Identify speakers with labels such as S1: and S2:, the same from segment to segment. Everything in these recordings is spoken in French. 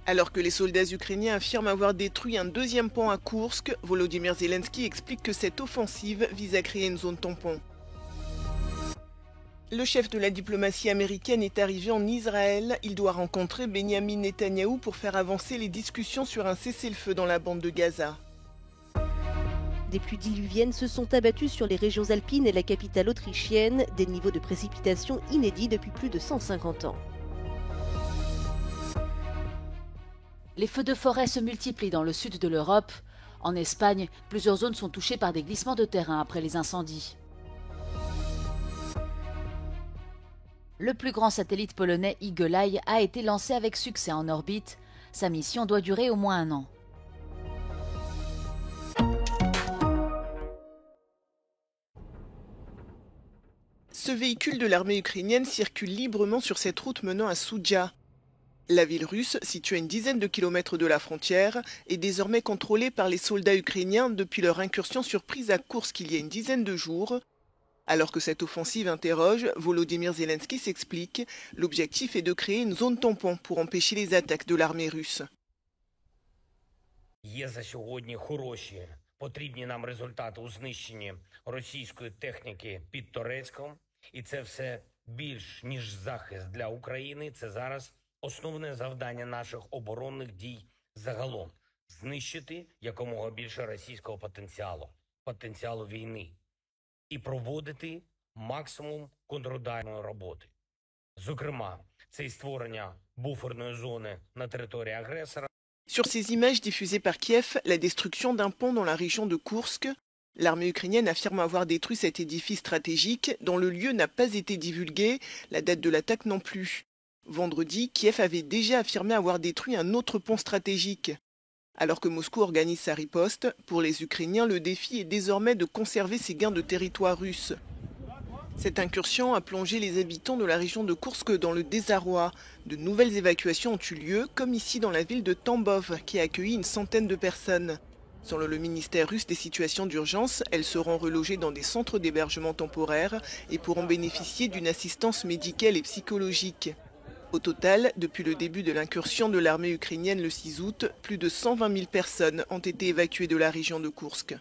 S1: Alors que les soldats ukrainiens affirment avoir détruit un deuxième pont à Koursk, Volodymyr Zelensky explique que cette offensive vise à créer une zone tampon. Le chef de la diplomatie américaine est arrivé en Israël. Il doit rencontrer Benyamin Netanyahou pour faire avancer les discussions sur un cessez-le-feu dans la bande de Gaza.
S2: Des pluies diluviennes se sont abattues sur les régions alpines et la capitale autrichienne, des niveaux de précipitation inédits depuis plus de 150 ans.
S3: Les feux de forêt se multiplient dans le sud de l'Europe. En Espagne, plusieurs zones sont touchées par des glissements de terrain après les incendies. Le plus grand satellite polonais Eagle Eye a été lancé avec succès en orbite. Sa mission doit durer au moins 1 an.
S1: Ce véhicule de l'armée ukrainienne circule librement sur cette route menant à Soudja. La ville russe, située à une dizaine de kilomètres de la frontière, est désormais contrôlée par les soldats ukrainiens depuis leur incursion surprise à Koursk il y a une dizaine de jours. Alors que cette offensive interroge, Volodymyr Zelensky s'explique. L'objectif est de créer une zone tampon pour empêcher les attaques de l'armée russe.
S4: Є за сьогодні хороші, потрібні нам результати у знищенні російської техніки під Торецьком. І це все більш ніж захист для України. Це зараз основне завдання наших оборонних дій загалом. Знищити якомога більше російського потенціалу війни. І проводити максимум контрударної роботи. Зокрема, це і створення буферної зони на території агресора.
S1: Sur ces images diffusées par Kiev, la destruction d'un pont dans la région de Koursk, l'armée ukrainienne affirme avoir détruit cet édifice stratégique dont le lieu n'a pas été divulgué, la date de l'attaque non plus. Vendredi, Kiev avait déjà affirmé avoir détruit un autre pont stratégique. Alors que Moscou organise sa riposte, pour les Ukrainiens, le défi est désormais de conserver ces gains de territoire russe. Cette incursion a plongé les habitants de la région de Koursk dans le désarroi. De nouvelles évacuations ont eu lieu, comme ici dans la ville de Tambov, qui a accueilli une centaine de personnes. Selon le ministère russe des situations d'urgence, elles seront relogées dans des centres d'hébergement temporaires et pourront bénéficier d'une assistance médicale et psychologique. Au total, depuis le début de l'incursion de l'armée ukrainienne le 6 août, plus de 120 000 personnes ont été évacuées de la région de Koursk.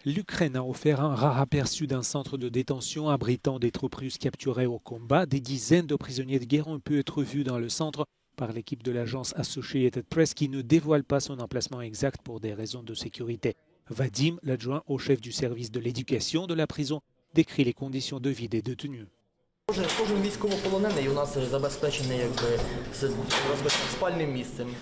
S5: L'Ukraine a offert un rare aperçu d'un centre de détention abritant des troupes russes capturées au combat. Des dizaines de prisonniers de guerre ont pu être vus dans le centre par l'équipe de l'agence Associated Press qui ne dévoile pas son emplacement exact pour des raisons de sécurité. Vadim, l'adjoint au chef du service de l'éducation de la prison, décrit les conditions de vie des détenus.
S6: Кожен військовополонений у нас забезпечений спальним місцем,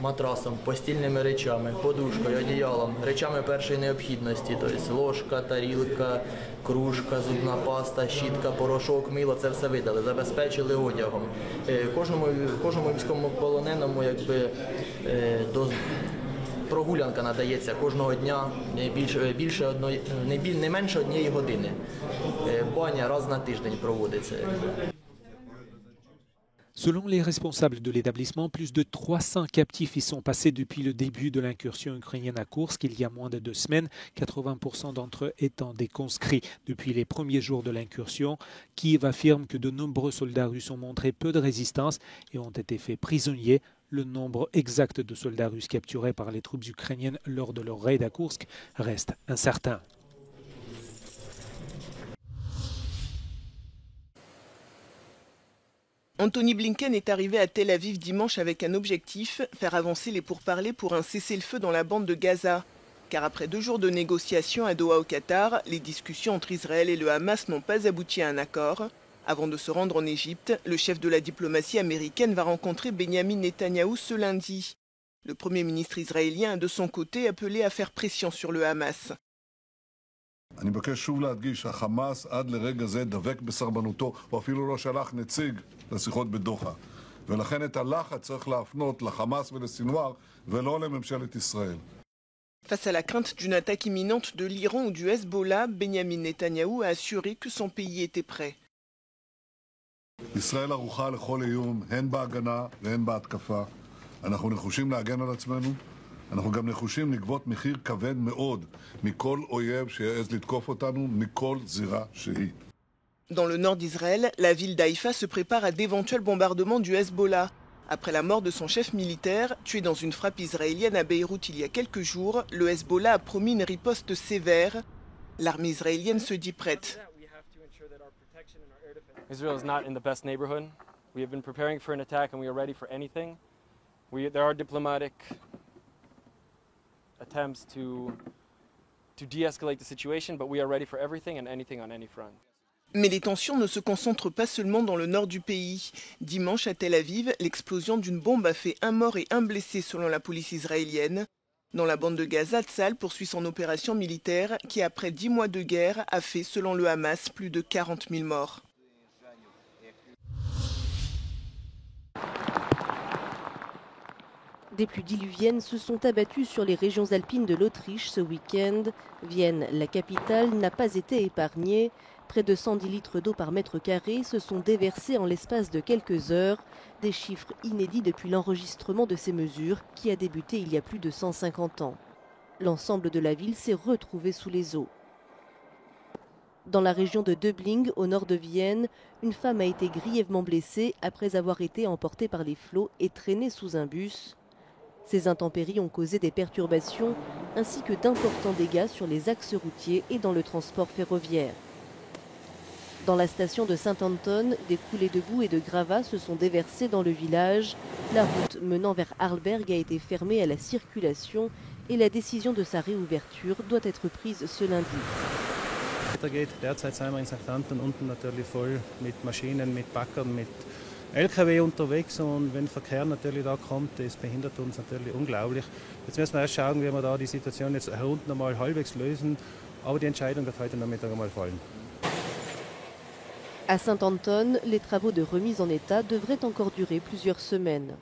S6: матрасом, постільними речами, подушкою, одіялом, речами першої необхідності, тобто ложка, тарілка, кружка, зубна паста, щітка, порошок, мило, це все видали, забезпечили одягом. Кожному військовому полоненому прогулянка надається кожного дня не менше 1 години. Баня раз на тиждень проводиться.
S5: Selon les responsables de l'établissement, plus de 300 captifs y sont passés depuis le début de l'incursion ukrainienne à Koursk il y a moins de 2 semaines, 80% d'entre eux étant des conscrits. Depuis les premiers jours de l'incursion, Kiev affirme que de nombreux soldats russes ont montré peu de résistance et ont été faits prisonniers. Le nombre exact de soldats russes capturés par les troupes ukrainiennes lors de leur raid à Koursk reste incertain.
S1: Antony Blinken est arrivé à Tel Aviv dimanche avec un objectif, faire avancer les pourparlers pour un cessez-le-feu dans la bande de Gaza. Car après 2 jours de négociations à Doha au Qatar, les discussions entre Israël et le Hamas n'ont pas abouti à un accord. Avant de se rendre en Égypte, le chef de la diplomatie américaine va rencontrer Benyamin Netanyahou ce lundi. Le Premier ministre israélien a de son côté appelé à faire pression sur le Hamas.
S7: אני מבקש שוב להדגיש שהחמאס עד לרגע זה דבק בסרבנותו, הוא אפילו לא שלח נציג לשיחות בדוחה. ולכן את הלחץ צריך להפנות לחמאס ולסינואר ולא לממשלת ישראל.
S1: Face à la crainte d'une attaque imminente de l'Iran ou du Hezbollah, Benyamin Netanyahou a assuré que son pays était prêt.
S7: ישראל ערוכה לכל איום, הן בהגנה והן בהתקפה. אנחנו נחושים להגן על עצמנו. אנחנו גם נחושים לגבות מחיר כבד מאוד מכל אויב שיעז לתקוף אותנו, מכל זירה שהיא.
S1: Dans le nord d'Israël, la ville d'Haïfa se prépare à d'éventuels bombardements du Hezbollah. Après la mort de son chef militaire, tué dans une frappe israélienne à Beyrouth il y a quelques jours, le Hezbollah a promis une riposte sévère. L'armée israélienne se dit prête.
S8: Israel is not in the best neighborhood. We have been preparing for an attack and we are ready for anything. There are diplomatic attempts to de-escalate the situation, but we are ready for everything and anything on any front.
S1: Mais les tensions ne se concentrent pas seulement dans le nord du pays. Dimanche à Tel Aviv, l'explosion d'une bombe a fait un mort et un blessé selon la police israélienne. Dans la bande de Gaza, Tzahal poursuit son opération militaire qui, après 10 mois de guerre, a fait, selon le Hamas, plus de 40 000 morts.
S2: Des pluies diluviennes se sont abattues sur les régions alpines de l'Autriche ce week-end. Vienne, la capitale, n'a pas été épargnée. Près de 110 litres d'eau par mètre carré se sont déversés en l'espace de quelques heures. Des chiffres inédits depuis l'enregistrement de ces mesures qui a débuté il y a plus de 150 ans. L'ensemble de la ville s'est retrouvé sous les eaux. Dans la région de Döbling, au nord de Vienne, une femme a été grièvement blessée après avoir été emportée par les flots et traînée sous un bus. Ces intempéries ont causé des perturbations ainsi que d'importants dégâts sur les axes routiers et dans le transport ferroviaire. Dans la station de Saint-Anton, des coulées de boue et de gravats se sont déversées dans le village. La route menant vers Arlberg a été fermée à la circulation et la décision de sa réouverture doit être prise ce lundi.
S9: Da geht derzeit sind wir in St. Anton unten natürlich voll mit Maschinen, mit Backern, mit LKW unterwegs und wenn Verkehr natürlich da kommt, das behindert uns natürlich unglaublich. Jetzt müssen wir erst schauen, wie wir da die Situation jetzt unten einmal halbwegs lösen, aber die Entscheidung wird heute Nachmittag einmal fallen.
S2: À Saint-Anton, les travaux de remise en état devraient encore durer plusieurs semaines.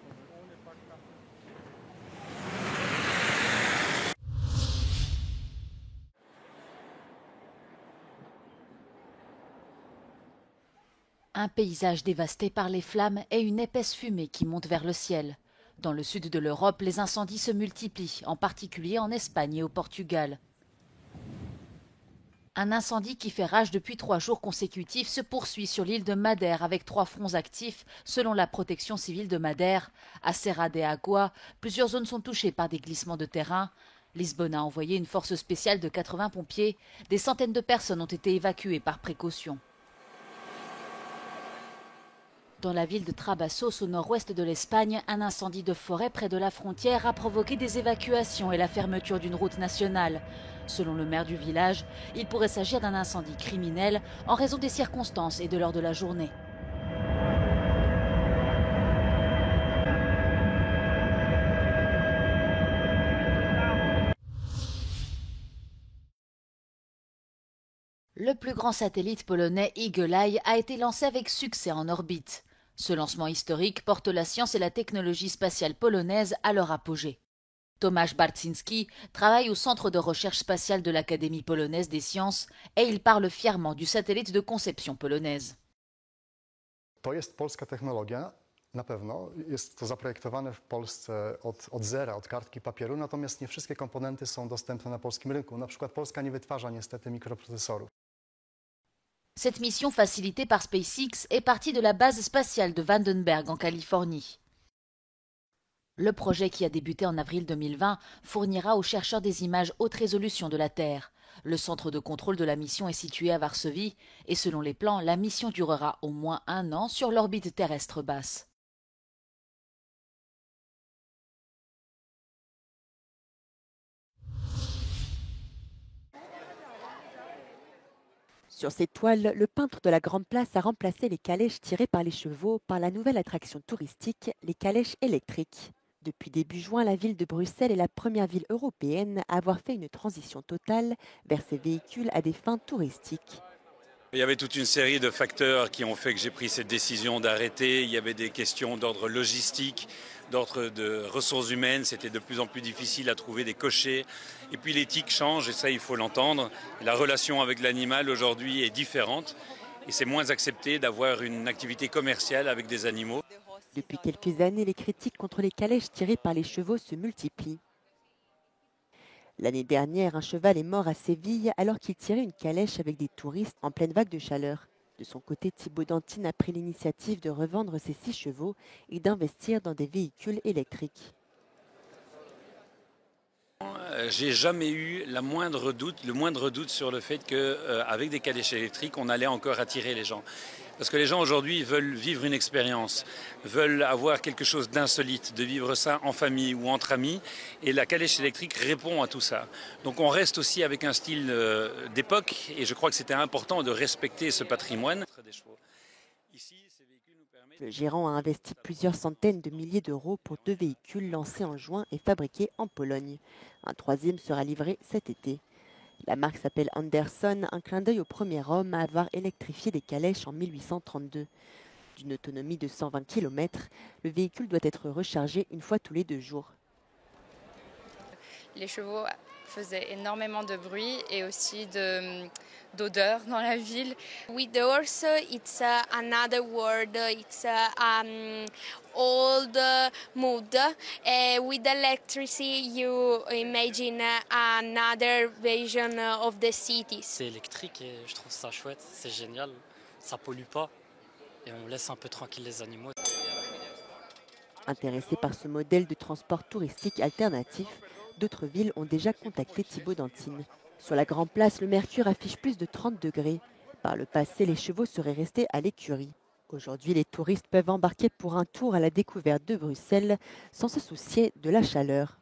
S3: Un paysage dévasté par les flammes et une épaisse fumée qui monte vers le ciel. Dans le sud de l'Europe, les incendies se multiplient, en particulier en Espagne et au Portugal. Un incendie qui fait rage depuis 3 jours consécutifs se poursuit sur l'île de Madère avec 3 fronts actifs selon la protection civile de Madère. À Serra de Água, plusieurs zones sont touchées par des glissements de terrain. Lisbonne a envoyé une force spéciale de 80 pompiers. Des centaines de personnes ont été évacuées par précaution. Dans la ville de Trabassos, au nord-ouest de l'Espagne, un incendie de forêt près de la frontière a provoqué des évacuations et la fermeture d'une route nationale. Selon le maire du village, il pourrait s'agir d'un incendie criminel en raison des circonstances et de l'heure de la journée. Le plus grand satellite polonais Eagle Eye a été lancé avec succès en orbite. Ce lancement historique porte la science et la technologie spatiale polonaise à leur apogée. Tomasz Bartczynski travaille au centre de recherche spatiale de l'Académie polonaise des sciences et il parle fièrement du satellite de conception polonaise.
S10: To jest polska technologia, na pewno. Jest to zaprojektowane w Polsce od zera, od kartki papieru, natomiast nie wszystkie komponenty są dostępne na polskim rynku. Na przykład Polska nie wytwarza niestety mikroprocesorów.
S3: Cette mission facilitée par SpaceX est partie de la base spatiale de Vandenberg en Californie. Le projet qui a débuté en avril 2020 fournira aux chercheurs des images haute résolution de la Terre. Le centre de contrôle de la mission est situé à Varsovie et selon les plans, la mission durera au moins 1 an sur l'orbite terrestre basse.
S11: Sur ces toiles, le peintre de la Grande Place a remplacé les calèches tirées par les chevaux par la nouvelle attraction touristique, les calèches électriques. Depuis début juin, la ville de Bruxelles est la première ville européenne à avoir fait une transition totale vers ces véhicules à des fins touristiques.
S12: Il y avait toute une série de facteurs qui ont fait que j'ai pris cette décision d'arrêter. Il y avait des questions d'ordre logistique, d'ordre de ressources humaines. C'était de plus en plus difficile à trouver des cochers. Et puis l'éthique change, et ça il faut l'entendre. La relation avec l'animal aujourd'hui est différente. Et c'est moins accepté d'avoir une activité commerciale avec des animaux.
S11: Depuis quelques années, les critiques contre les calèches tirées par les chevaux se multiplient. L'année dernière, un cheval est mort à Séville alors qu'il tirait une calèche avec des touristes en pleine vague de chaleur. De son côté, Thibaut Dantine a pris l'initiative de revendre ses 6 chevaux et d'investir dans des véhicules électriques.
S12: J'ai jamais eu le moindre doute sur le fait qu'avec des calèches électriques, on allait encore attirer les gens. Parce que les gens aujourd'hui veulent vivre une expérience, veulent avoir quelque chose d'insolite, de vivre ça en famille ou entre amis. Et la calèche électrique répond à tout ça. Donc on reste aussi avec un style d'époque et je crois que c'était important de respecter ce patrimoine.
S11: Le gérant a investi plusieurs centaines de milliers d'euros pour 2 véhicules lancés en juin et fabriqués en Pologne. Un 3e sera livré cet été. La marque s'appelle Anderson, un clin d'œil au premier homme à avoir électrifié des calèches en 1832. D'une autonomie de 120 km, le véhicule doit être rechargé une fois tous les 2 jours.
S13: Les chevaux faisaient énormément de bruit et aussi d'odeur dans la ville.
S14: With the horse, it's another world. It's old mood. With electricity, you imagine another vision of the cities.
S15: C'est électrique et je trouve ça chouette, c'est génial. Ça pollue pas et on laisse un peu tranquille les animaux.
S11: Intéressés par ce modèle de transport touristique alternatif, d'autres villes ont déjà contacté Thibaut Dantine. Sur la Grande Place, le mercure affiche plus de 30 degrés. Par le passé, les chevaux seraient restés à l'écurie. Aujourd'hui, les touristes peuvent embarquer pour un tour à la découverte de Bruxelles sans se soucier de la chaleur.